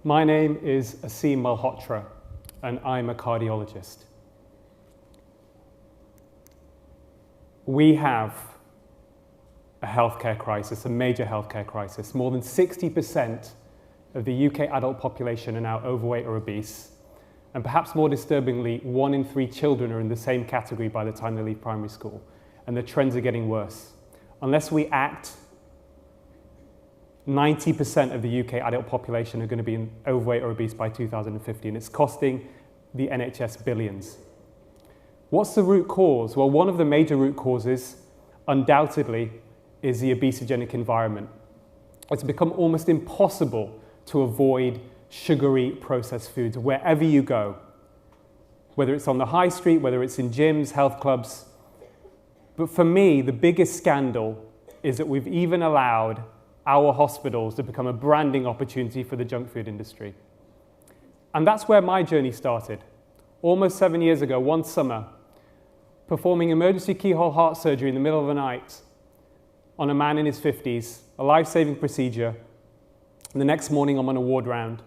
My name is Aseem Malhotra, and I'm a cardiologist. We have a healthcare crisis, a major healthcare crisis. More than 60% of the UK adult population are now overweight or obese. And perhaps more disturbingly, 1 in 3 children are in the same category by the time they leave primary school. And the trends are getting worse. Unless we act, 90% of the UK adult population are going to be overweight or obese by 2050, and it's costing the NHS billions. What's the root cause? Well, one of the major root causes, undoubtedly, is the obesogenic environment. It's become almost impossible to avoid sugary processed foods wherever you go, whether it's on the high street, whether it's in gyms, health clubs. But for me, the biggest scandal is that we've even allowed our hospitals to become a branding opportunity for the junk food industry. And that's where my journey started. Almost 7 years ago, one summer, performing emergency keyhole heart surgery in the middle of the night on a man in his 50s, a life-saving procedure. And the next morning, I'm on a ward round,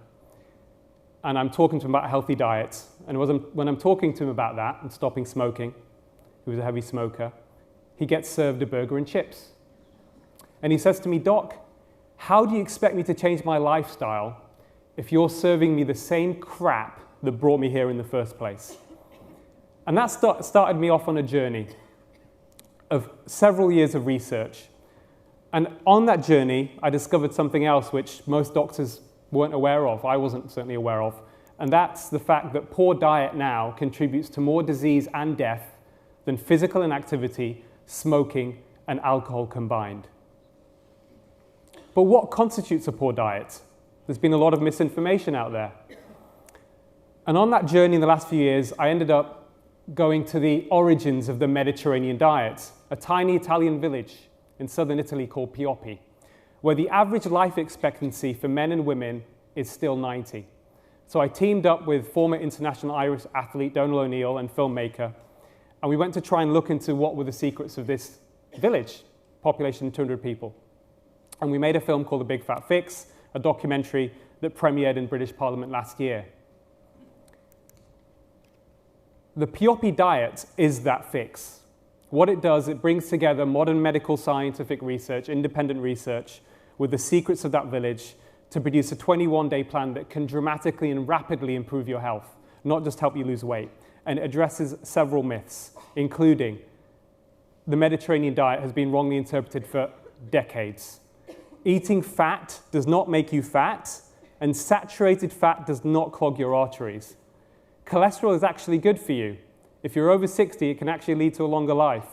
and I'm talking to him about a healthy diet. And when I'm talking to him about that and stopping smoking, he was a heavy smoker, he gets served a burger and chips. And he says to me, "Doc, how do you expect me to change my lifestyle if you're serving me the same crap that brought me here in the first place?" And that started me off on a journey of several years of research. And on that journey, I discovered something else which most doctors weren't aware of. I wasn't certainly aware of. And that's the fact that poor diet now contributes to more disease and death than physical inactivity, smoking, and alcohol combined. But what constitutes a poor diet? There's been a lot of misinformation out there. And on that journey in the last few years, I ended up going to the origins of the Mediterranean diet, a tiny Italian village in southern Italy called Pioppi, where the average life expectancy for men and women is still 90. So I teamed up with former international Irish athlete Donal O'Neill and filmmaker, and we went to try and look into what were the secrets of this village, population of 200 people. And we made a film called The Big Fat Fix, a documentary that premiered in British Parliament last year. The Pioppi diet is that fix. What it does, it brings together modern medical scientific research, independent research, with the secrets of that village to produce a 21-day plan that can dramatically and rapidly improve your health, not just help you lose weight. And it addresses several myths, including the Mediterranean diet has been wrongly interpreted for decades. Eating fat does not make you fat, and saturated fat does not clog your arteries. Cholesterol is actually good for you. If you're over 60, it can actually lead to a longer life.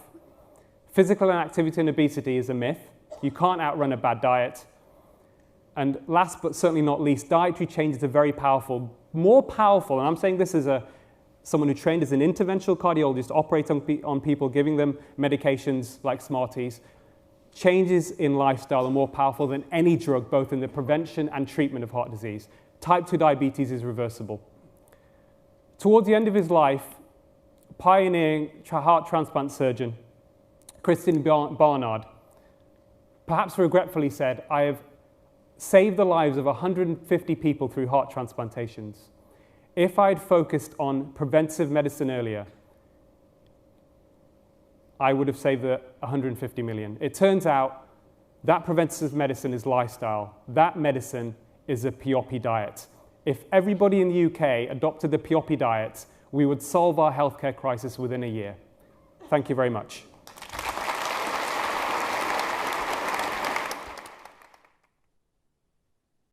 Physical inactivity and obesity is a myth. You can't outrun a bad diet. And last but certainly not least, dietary changes are very powerful. More powerful, and I'm saying this as someone who trained as an interventional cardiologist, operates on people, giving them medications like Smarties. Changes in lifestyle are more powerful than any drug, both in the prevention and treatment of heart disease. Type 2 diabetes is reversible. Towards the end of his life, pioneering heart transplant surgeon Christian Barnard perhaps regretfully said, "I have saved the lives of 150 people through heart transplantations. If I had focused on preventive medicine earlier, I would have saved 150 million. It turns out that preventive medicine is lifestyle. That medicine is a Pioppi diet. If everybody in the UK adopted the Pioppi diet, we would solve our healthcare crisis within a year. Thank you very much.